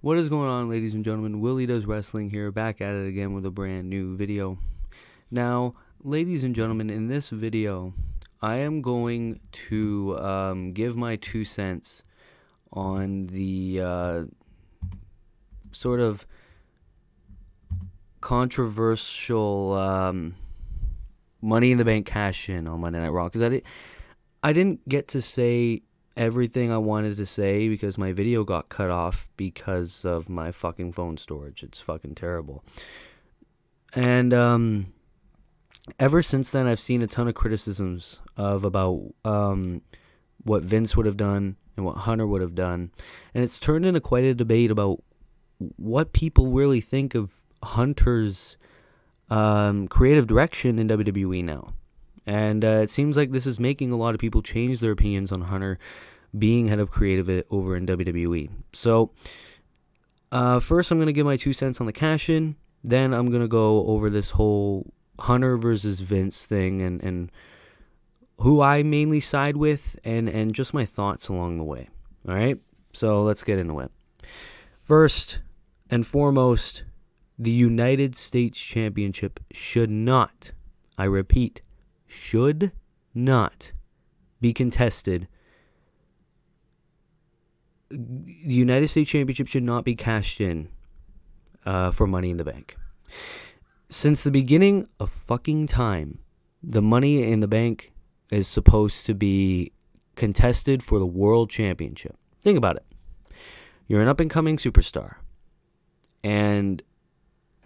What is going on, ladies and gentlemen? Willie Does Wrestling here, back at it again with a brand new video. Now, ladies and gentlemen, in this video, I am going to give my 2 cents on the sort of controversial Money in the Bank cash-in on Monday Night Raw, because I didn't get to say everything I wanted to say because my video got cut off because of my fucking phone storage. It's fucking terrible. And ever since then, I've seen a ton of criticisms about what Vince would have done and what Hunter would have done, and it's turned into quite a debate about what people really think of Hunter's creative direction in WWE now. And it seems like this is making a lot of people change their opinions on Hunter being head of creative over in WWE. So first, I'm going to give my 2 cents on the cash-in. Then I'm going to go over this whole Hunter versus Vince thing and who I mainly side with and just my thoughts along the way. All right? So let's get into it. First and foremost, the United States Championship should not, I repeat, should not be contested. The United States Championship should not be cashed in for Money in the Bank. Since the beginning of fucking time, the Money in the Bank is supposed to be contested for the World Championship. Think about it. You're an up-and-coming superstar. And,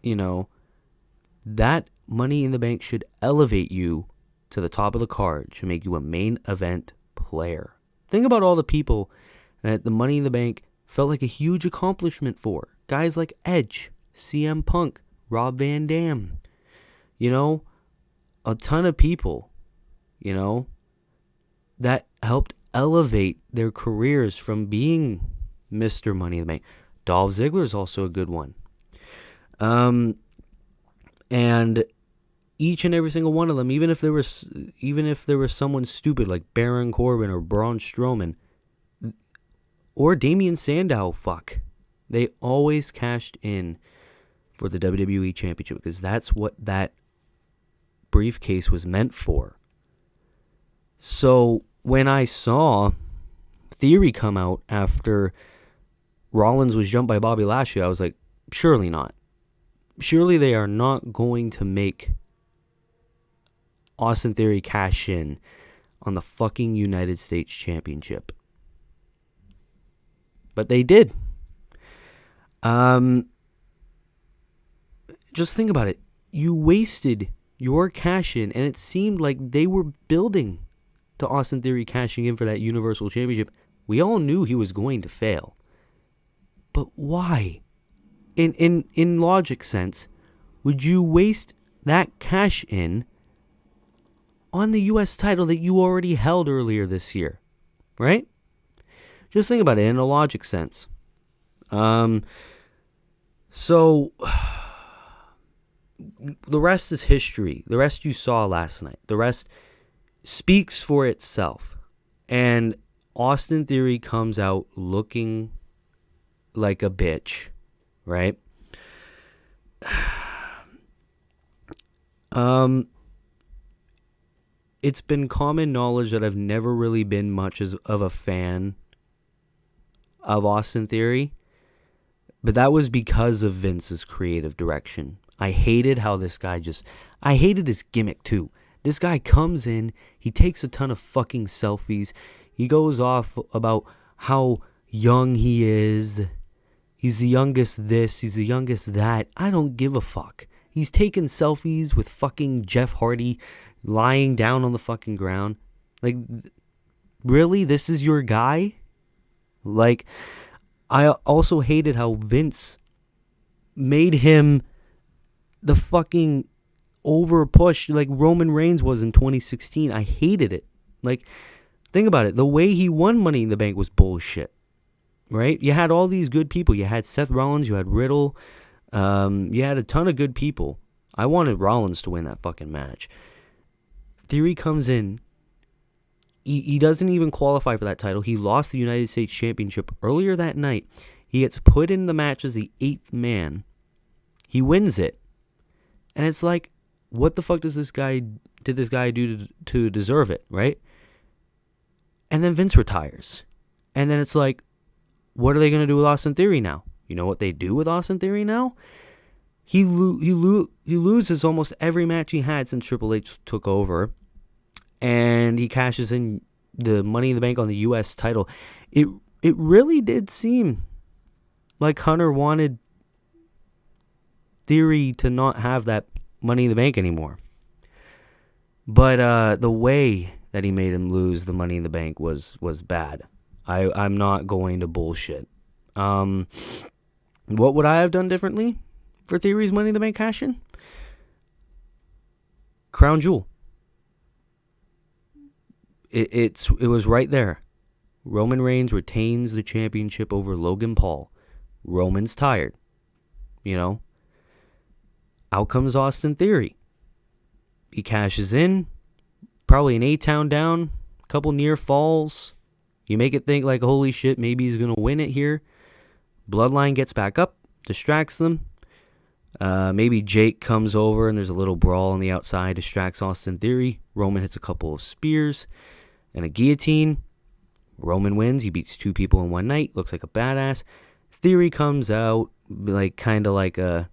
you know, that Money in the Bank should elevate you to the top of the card, should make you a main event player. Think about all the people that the Money in the Bank felt like a huge accomplishment for. Guys like Edge, CM Punk, Rob Van Dam. You know, a ton of people, you know, that helped elevate their careers from being Mr. Money in the Bank. Dolph Ziggler is also a good one. And each and every single one of them, even if there was someone stupid like Baron Corbin or Braun Strowman or Damian Sandow, they always cashed in for the WWE Championship because that's what that briefcase was meant for. So when I saw Theory come out after Rollins was jumped by Bobby Lashley, I was like, surely not. Surely they are not going to make Austin Theory cash in on the fucking United States Championship. But they did. Just think about it. You wasted your cash in, and it seemed like they were building to Austin Theory cashing in for that Universal Championship. We all knew he was going to fail. But why? In logic sense, would you waste that cash in on the U.S. title that you already held earlier this year? Right? Just think about it in a logic sense. So the rest is history. The rest you saw last night. The rest speaks for itself. And Austin Theory comes out looking like a bitch, right? It's been common knowledge that I've never really been much of a fan of Austin Theory, but that was because of Vince's creative direction. I hated how this guy I hated his gimmick too. This guy comes in, he takes a ton of fucking selfies, he goes off about how young he is, he's the youngest this, he's the youngest that. I don't give a fuck. He's taking selfies with fucking Jeff Hardy lying down on the fucking ground. Like, really? This is your guy? Like, I also hated how Vince made him the fucking over push like Roman Reigns was in 2016. I hated it. Like, think about it. The way he won Money in the Bank was bullshit. Right? You had all these good people. You had Seth Rollins. You had Riddle. You had a ton of good people. I wanted Rollins to win that fucking match. Theory comes in. He doesn't even qualify for that title. He lost the United States Championship earlier that night. He gets put in the match as the 8th man. He wins it. And it's like, what the fuck did this guy do to deserve it, right? And then Vince retires. And then it's like, what are they going to do with Austin Theory now? You know what they do with Austin Theory now? He loses almost every match he had since Triple H took over. And he cashes in the Money in the Bank on the U.S. title. It really did seem like Hunter wanted Theory to not have that Money in the Bank anymore. But the way that he made him lose the Money in the Bank was bad. I'm not going to bullshit. What would I have done differently for Theory's Money in the Bank cash-in? Crown Jewel. It was right there. Roman Reigns retains the championship over Logan Paul. Roman's tired. Out comes Austin Theory. He cashes in. Probably an A-Town down. A couple near falls. You make it think like, holy shit, maybe he's going to win it here. Bloodline gets back up. Distracts them. Maybe Jake comes over and there's a little brawl on the outside. Distracts Austin Theory. Roman hits a couple of spears and a guillotine. Roman wins. He beats 2 people in one night. Looks like a badass. Theory comes out kind of like a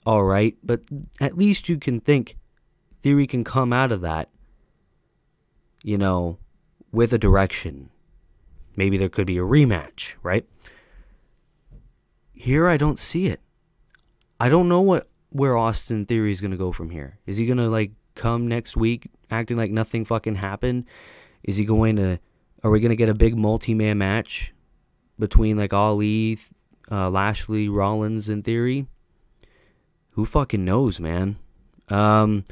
all right, but at least you can think Theory can come out of that, with a direction. Maybe there could be a rematch, right? Here I don't see it. I don't know where Austin Theory is going to go from here. Is he going to come next week acting like nothing fucking happened? Are we going to get a big multi-man match between Ali, Lashley, Rollins, and Theory? Who fucking knows, man? And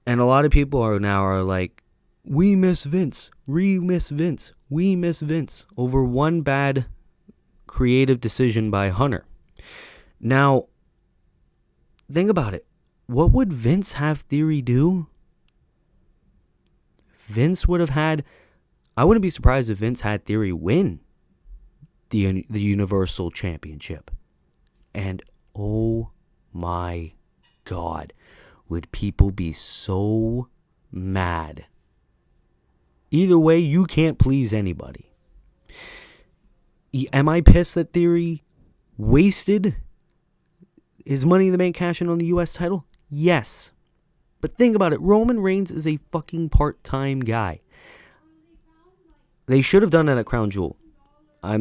a lot of people are like, we miss Vince. We miss Vince. We miss Vince over one bad creative decision by Hunter. Now, think about it. What would Vince have Theory do? Vince would have had... I wouldn't be surprised if Vince had Theory win the Universal Championship. And oh my God, would people be so mad? Either way, you can't please anybody. Am I pissed that Theory wasted his Money in the Bank cash-in on the U.S. title? Yes. But think about it. Roman Reigns is a fucking part-time guy. They should have done that at Crown Jewel. That's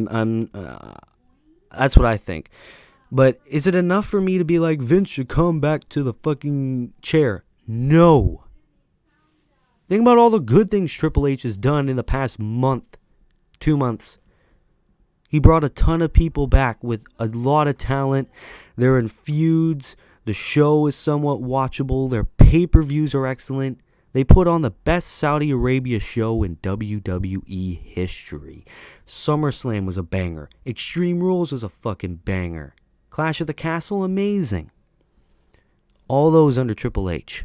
what I think. But is it enough for me to be like, Vince should come back to the fucking chair? No. Think about all the good things Triple H has done in the past month, 2 months. He brought a ton of people back with a lot of talent. They're in feuds. The show is somewhat watchable. Their pay-per-views are excellent. They put on the best Saudi Arabia show in WWE history. SummerSlam was a banger. Extreme Rules was a fucking banger. Clash of the Castle, amazing. All those under Triple H.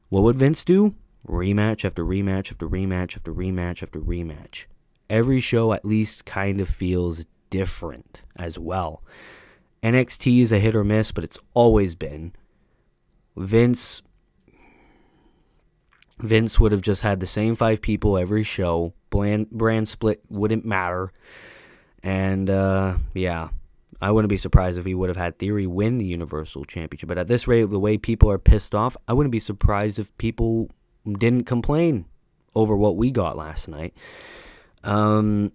What would Vince do? Rematch after rematch after rematch after rematch after rematch. Every show at least kind of feels different as well. NXT is a hit or miss, but it's always been. Vince would have just had the same 5 people every show. Brand split wouldn't matter. And, yeah. I wouldn't be surprised if he would have had Theory win the Universal Championship. But at this rate, the way people are pissed off, I wouldn't be surprised if people didn't complain over what we got last night. Yeah,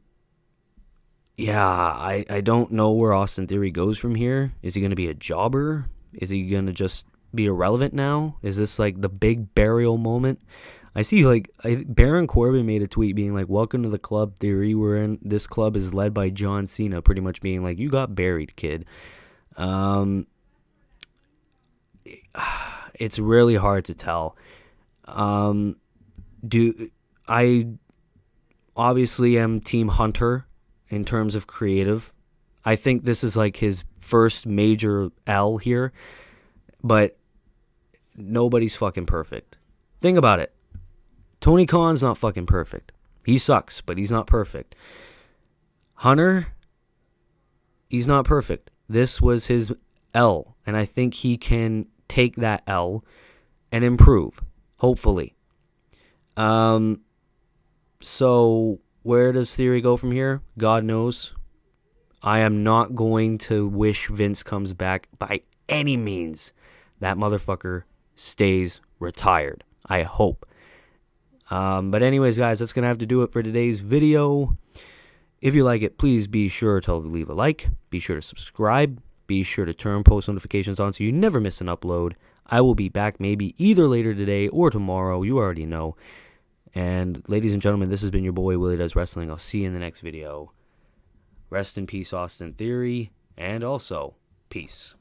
I don't know where Austin Theory goes from here. Is he going to be a jobber? Is he going to just be irrelevant now? Is this like the big burial moment? I see Baron Corbin made a tweet being like, welcome to the club, Theory. This club is led by John Cena, pretty much being like, you got buried, kid. It's really hard to tell. I obviously am Team Hunter in terms of creative. I think this is like his first major L here, but nobody's fucking perfect. Think about it. Tony Khan's not fucking perfect. He sucks, but he's not perfect. Hunter he's not perfect. This was his L, and I think he can take that L and improve, hopefully. So where does Theory go from here? God knows. I am not going to wish Vince comes back by any means. That motherfucker stays retired, I hope. But anyways, guys, that's going to have to do it for today's video. If you like it, please be sure to leave a like. Be sure to subscribe. Be sure to turn post notifications on so you never miss an upload. I will be back maybe either later today or tomorrow. You already know. And ladies and gentlemen, this has been your boy, Willie Does Wrestling. I'll see you in the next video. Rest in peace, Austin Theory. And also, peace.